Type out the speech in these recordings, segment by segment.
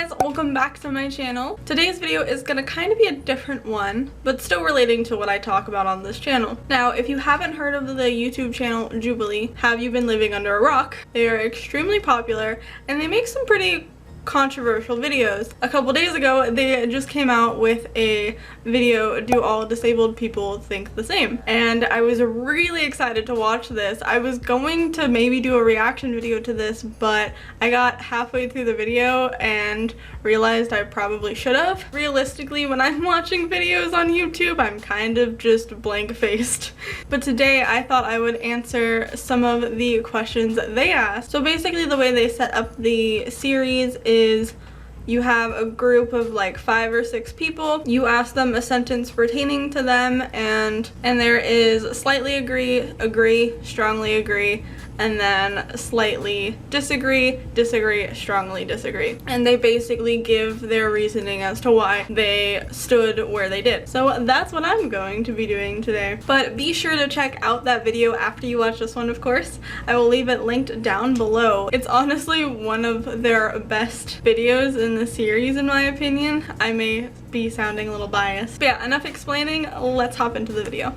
guys, welcome back to my channel. Today's video is gonna kind of be a different one, but still relating to what I talk about on this channel. Now, if you haven't heard of the YouTube channel Jubilee, have you been living under a rock? They are extremely popular and they make some pretty controversial videos. A couple days ago, they just came out with a video, Do All Disabled People Think the Same? And I was really excited to watch this. I was going to maybe do a reaction video to this, but I got halfway through the video and realized I probably should have. Realistically, when I'm watching videos on YouTube, I'm kind of just blank-faced. But today, I thought I would answer some of the questions that they asked. So basically, the way they set up the series is you have a group of like 5 or 6 people. You ask them a sentence pertaining to them, and there is slightly agree, strongly agree, and then slightly disagree, strongly disagree. And they basically give their reasoning as to why they stood where they did. So that's what I'm going to be doing today. But be sure to check out that video after you watch this one, of course. I will leave it linked down below. It's honestly one of their best videos in the series, in my opinion. I may be sounding a little biased. But yeah, enough explaining, let's hop into the video.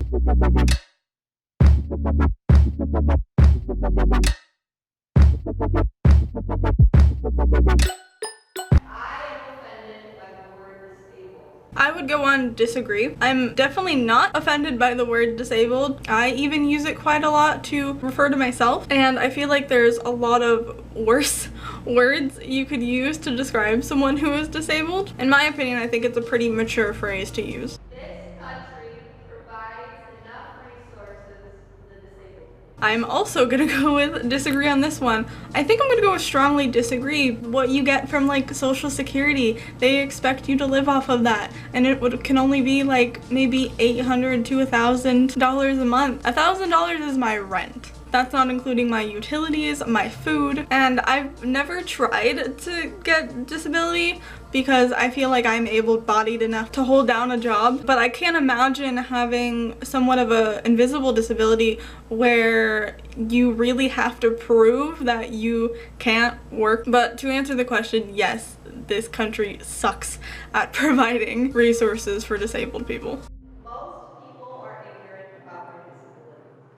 I would go on disagree. I'm definitely not offended by the word disabled. I even use it quite a lot to refer to myself, and I feel like there's a lot of worse words you could use to describe someone who is disabled. In my opinion, I think it's a pretty mature phrase to use. I'm also gonna go with disagree on this one. I think I'm gonna go with strongly disagree. What you get from like Social Security, they expect you to live off of that, and it can only be like maybe $800 to $1,000 a month. $1,000 is my rent. That's not including my utilities, my food, and I've never tried to get disability because I feel like I'm able-bodied enough to hold down a job, but I can't imagine having somewhat of an invisible disability where you really have to prove that you can't work. But to answer the question, yes, this country sucks at providing resources for disabled people. Most people are ignorant about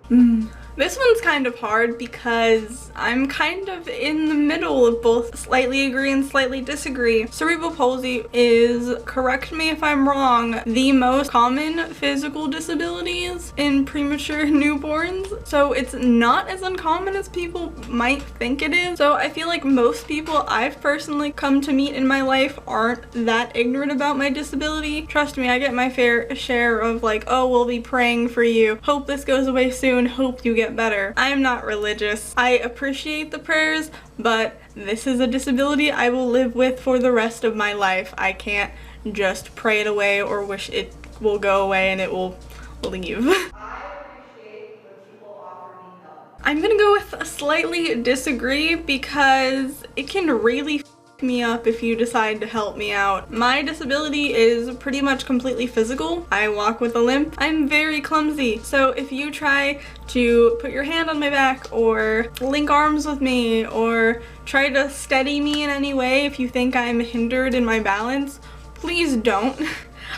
their disability. This one's kind of hard because I'm kind of in the middle of both slightly agree and slightly disagree. Cerebral palsy is, correct me if I'm wrong, the most common physical disabilities in premature newborns. So it's not as uncommon as people might think it is. So I feel like most people I've personally come to meet in my life aren't that ignorant about my disability. Trust me, I get my fair share of like, oh, we'll be praying for you. Hope this goes away soon. Hope you get better. I am not religious. I appreciate the prayers, but this is a disability I will live with for the rest of my life. I can't just pray it away or wish it will go away and it will leave. I appreciate when people offer me help. I'm gonna go with a slightly disagree because it can really me up if you decide to help me out. My disability is pretty much completely physical. I walk with a limp. I'm very clumsy. So if you try to put your hand on my back or link arms with me or try to steady me in any way if you think I'm hindered in my balance, please don't.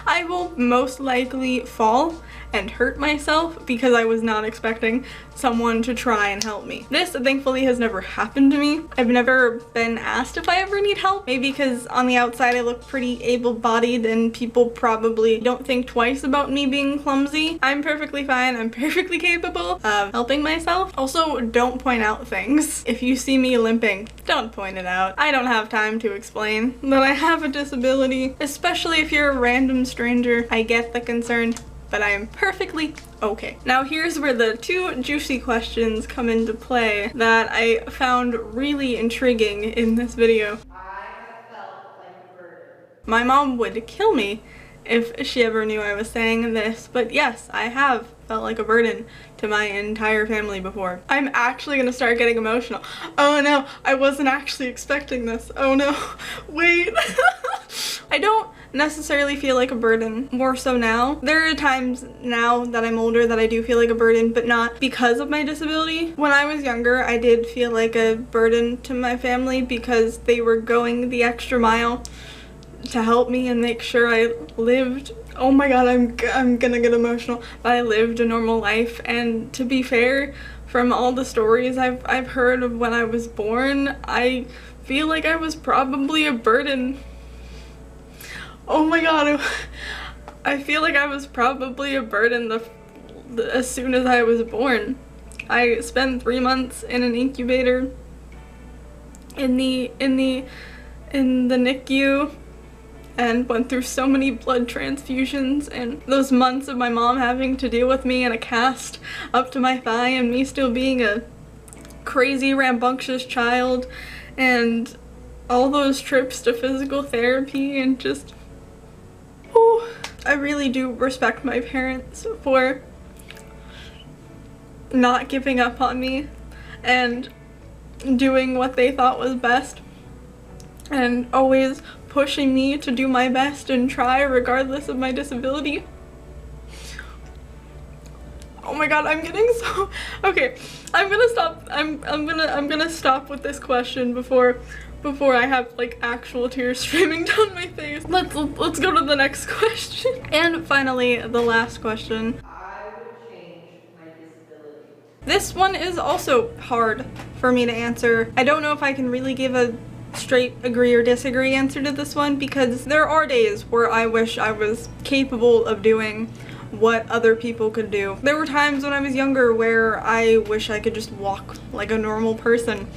I will most likely fall and hurt myself because I was not expecting someone to try and help me. This thankfully has never happened to me. I've never been asked if I ever need help, maybe because on the outside I look pretty able-bodied and people probably don't think twice about me being clumsy. I'm perfectly fine. I'm perfectly capable of helping myself. Also, don't point out things. If you see me limping, don't point it out. I don't have time to explain that I have a disability, especially if you're a random stranger. I get the concern, but I am perfectly okay. Now here's where the 2 juicy questions come into play that I found really intriguing in this video. I have felt like a burden. My mom would kill me if she ever knew I was saying this, but yes, I have felt like a burden to my entire family before. I'm actually gonna start getting emotional. Oh no, I wasn't actually expecting this. Oh no, wait. I don't necessarily feel like a burden, more so now. There are times now that I'm older that I do feel like a burden, but not because of my disability. When I was younger, I did feel like a burden to my family because they were going the extra mile to help me and make sure I lived, oh my god, I'm gonna get emotional, but I lived a normal life. And to be fair, from all the stories I've heard of when I was born, I feel like I was probably a burden. Oh my god, I feel like I was probably a burden as soon as I was born. I spent 3 months in an incubator in the NICU and went through so many blood transfusions, and those months of my mom having to deal with me in a cast up to my thigh and me still being a crazy rambunctious child, and all those trips to physical therapy, and just, oh, I really do respect my parents for not giving up on me and doing what they thought was best and always pushing me to do my best and try regardless of my disability. Oh my god, I'm getting so okay. I'm gonna stop. I'm gonna stop with this question before I have like actual tears streaming down my face. Let's go to the next question. And finally, the last question. I would change my disability. This one is also hard for me to answer. I don't know if I can really give a straight agree or disagree answer to this one, because there are days where I wish I was capable of doing what other people could do. There were times when I was younger where I wish I could just walk like a normal person,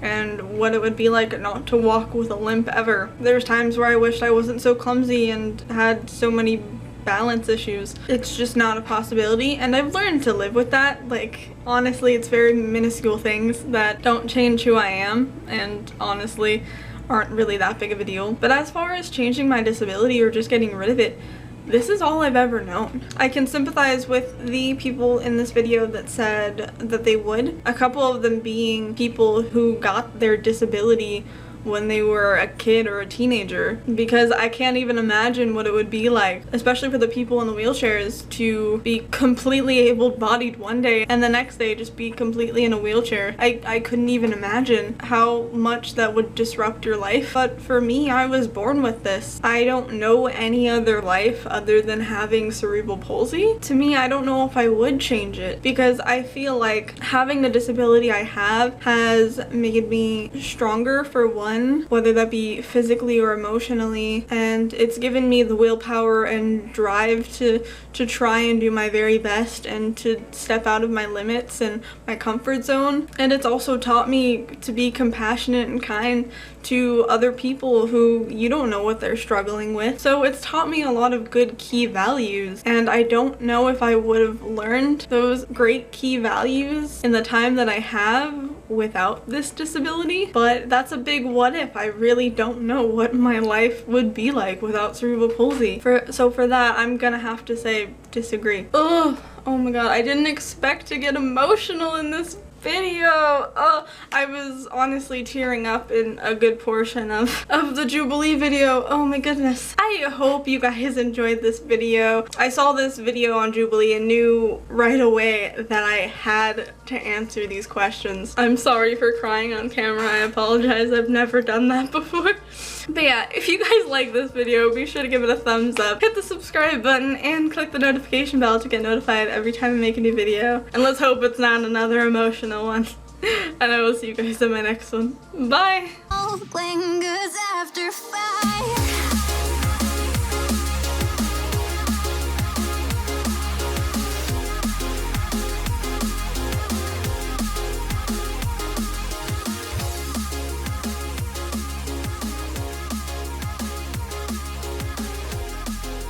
and what it would be like not to walk with a limp ever. There's times where I wished I wasn't so clumsy and had so many balance issues. It's just not a possibility, and I've learned to live with that. Like, honestly, it's very minuscule things that don't change who I am, and honestly aren't really that big of a deal. But as far as changing my disability or just getting rid of it, this is all I've ever known. I can sympathize with the people in this video that said that they would. A couple of them being people who got their disability when they were a kid or a teenager, because I can't even imagine what it would be like, especially for the people in the wheelchairs, to be completely able-bodied one day and the next day just be completely in a wheelchair. I couldn't even imagine how much that would disrupt your life. But for me, I was born with this. I don't know any other life other than having cerebral palsy. To me, I don't know if I would change it, because I feel like having the disability I have has made me stronger, for one, whether that be physically or emotionally, and it's given me the willpower and drive to try and do my very best and to step out of my limits and my comfort zone. And it's also taught me to be compassionate and kind to other people who you don't know what they're struggling with. So it's taught me a lot of good key values, and I don't know if I would have learned those great key values in the time that I have without this disability. But that's a big what if. I really don't know what my life would be like without cerebral palsy. So for that, I'm gonna have to say disagree. Ugh, oh my god, I didn't expect to get emotional in this video. I was honestly tearing up in a good portion of the Jubilee video. Oh my goodness. I hope you guys enjoyed this video. I saw this video on Jubilee and knew right away that I had to answer these questions. I'm sorry for crying on camera. I apologize. I've never done that before. But yeah, if you guys like this video, be sure to give it a thumbs up, hit the subscribe button, and click the notification bell to get notified every time I make a new video. And let's hope it's not another emotional one. And I will see you guys in my next one. Bye!